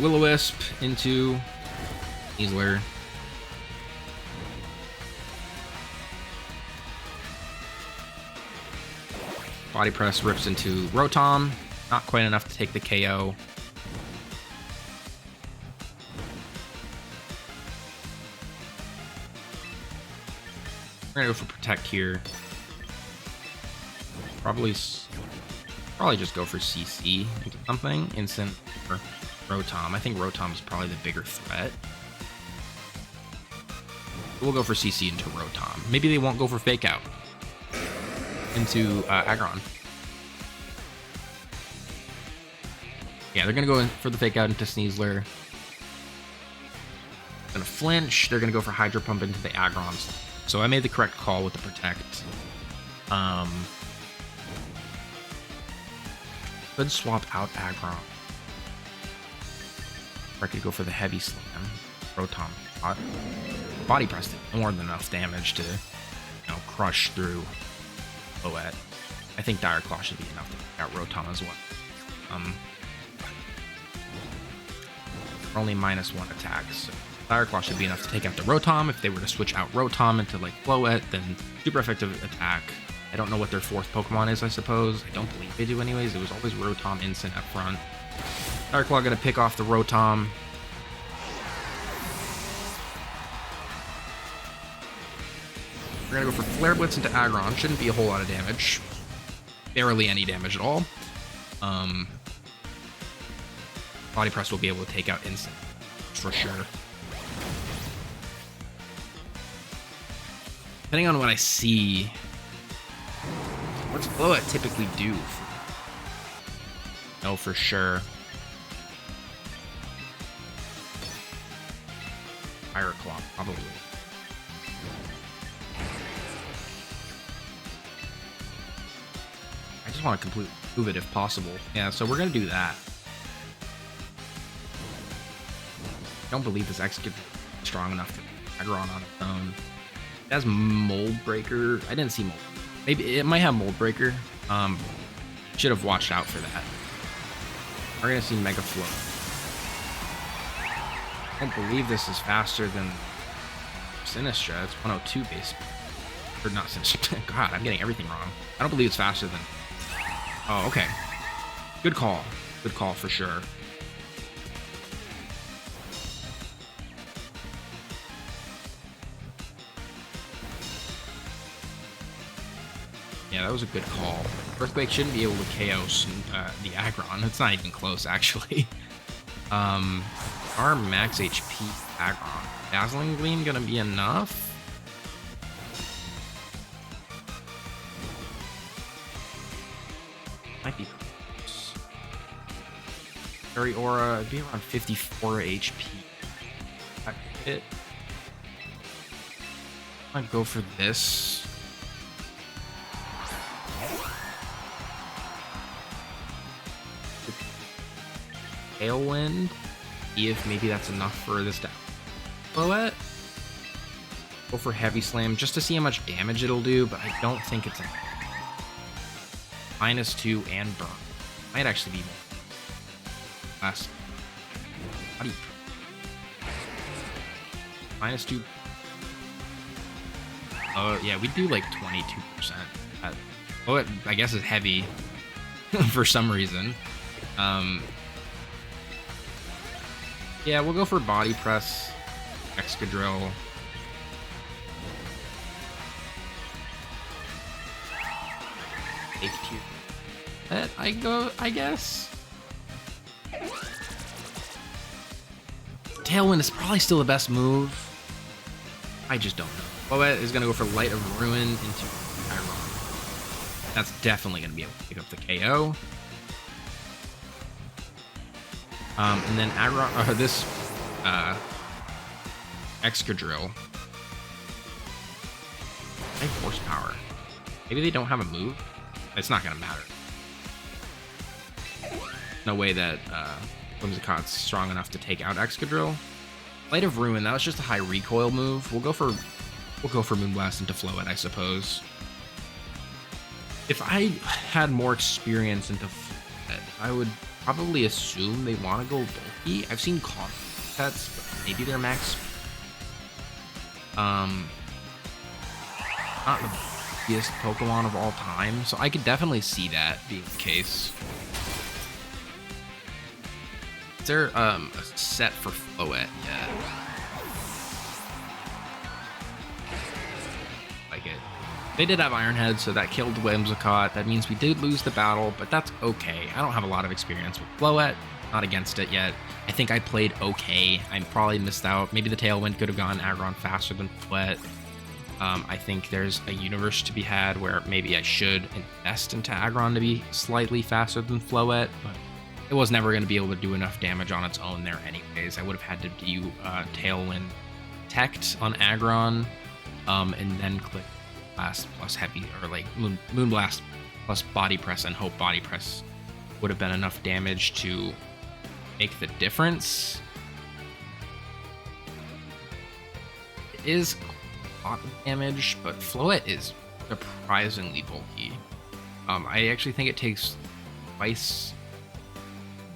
Will-O-Wisp into Sneasler. Body press rips into Rotom. Not quite enough to take the KO. We're gonna go for protect here. Probably just go for CC into something. Instant or Rotom. I think Rotom is probably the bigger threat. We'll go for CC into Rotom. Maybe they won't go for Fake Out into Aggron. Yeah, they're gonna go in for the Fake Out into Sneasler. Gonna flinch. They're gonna go for Hydro Pump into the Aggrons. So I made the correct call with the protect. Could swap out Aggron. Or I could go for the heavy slam. Rotom. Body press did more than enough damage to, crush through Floette. I think Dire Claw should be enough to take out Rotom as well. Only -1 attacks. So Dire Claw should be enough to take out the Rotom. If they were to switch out Rotom into like Floette, then super effective attack. I don't know what their fourth Pokemon is, I suppose. I don't believe they do anyways. It was always Rotom Instant up front. Dire Claw gonna pick off the Rotom. We're gonna go for Flare Blitz into Aggron. Shouldn't be a whole lot of damage. Barely any damage at all. Body Press will be able to take out Instant. For sure. Depending on what I see... What's Floette typically do? No, for sure. Fire Claw, probably. I just want to completely move it if possible. Yeah, so we're going to do that. I don't believe this X gets strong enough to Aggron on its own. It has Mold Breaker. I didn't see Mold. Maybe it might have Mold Breaker. Should have watched out for that. We're going to see Mega Flow. I don't believe this is faster than Sinistra. It's 102 base. Or not Sinistra. God, I'm getting everything wrong. I don't believe it's faster than... Oh, okay. Good call. Good call for sure. Yeah, that was a good call. Earthquake shouldn't be able to KO the Aggron. It's not even close, actually. Our max HP aggron. Dazzling Gleam gonna be enough? Might be close. Fairy Aura, it'd be around 54 HP. That could hit. I'd go for this. Tailwind. See if maybe that's enough for this to blow it. Go for Heavy Slam just to see how much damage it'll do, but I don't think it's enough. -2 and burn. Might actually be more. Last. Body. -2. Oh, yeah, we do like 22%. Oh, I guess it's heavy for some reason. Yeah, we'll go for Body Press, Excadrill. That I guess. Tailwind is probably still the best move. I just don't know. Floette is gonna go for Light of Ruin into Iron. That's definitely gonna be able to pick up the KO. And then this Excadrill. High horsepower. Maybe they don't have a move. It's not gonna matter. No way that Whimsicott's strong enough to take out Excadrill. Light of Ruin, that was just a high recoil move. We'll go for Moonblast into Floette, I suppose. If I had more experience into Floette, I would probably assume they want to go bulky. I've seen pets, but maybe they're max. Not the biggest Pokemon of all time, so I could definitely see that being the case. Is there a set for Floette yet? Like it. They did have Iron Head, so that killed Whimsicott. That means we did lose the battle, but that's okay. I don't have a lot of experience with Floette. Not against it yet. I think I played okay. I probably missed out. Maybe the Tailwind could have gone aggron faster than Floette. I think there's a universe to be had where maybe I should invest into aggron to be slightly faster than Floette, but it was never going to be able to do enough damage on its own there anyways. I would have had to do Tailwind Protect on aggron, and then click Blast plus Heavy, or like Moonblast plus Body Press, and hope Body Press would have been enough damage to make the difference. It is a lot of damage, but Floette is surprisingly bulky. I actually think it takes twice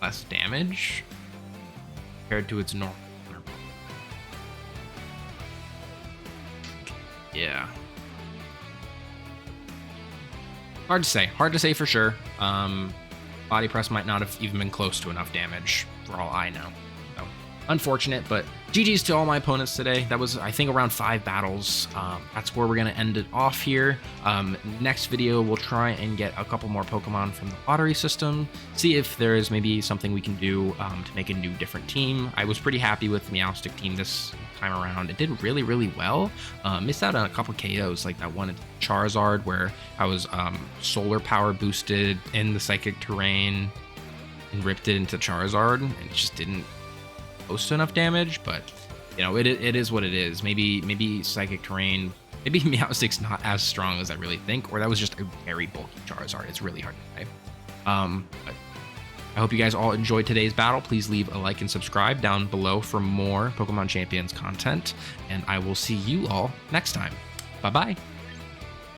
less damage compared to its normal. Yeah. Hard to say for sure. Body Press might not have even been close to enough damage for all I know. So, unfortunate, but GG's to all my opponents today. That was, I think, around 5 battles. That's where we're going to end it off here. Next video, we'll try and get a couple more Pokemon from the lottery system. See if there is maybe something we can do to make a new, different team. I was pretty happy with the MEOWSTIC team this time around. It did really, really well. Missed out on a couple KOs, like that one at Charizard where I was solar power boosted in the Psychic Terrain and ripped it into Charizard, and it just didn't close to enough damage. But you know, it is what it is. Maybe Psychic Terrain, maybe MEOWSTIC's not as strong as I really think, or that was just a very bulky Charizard. It's really hard to say. But I hope you guys all enjoyed today's battle. Please leave a like and subscribe down below for more Pokemon Champions content, and I will see you all next time. Bye bye.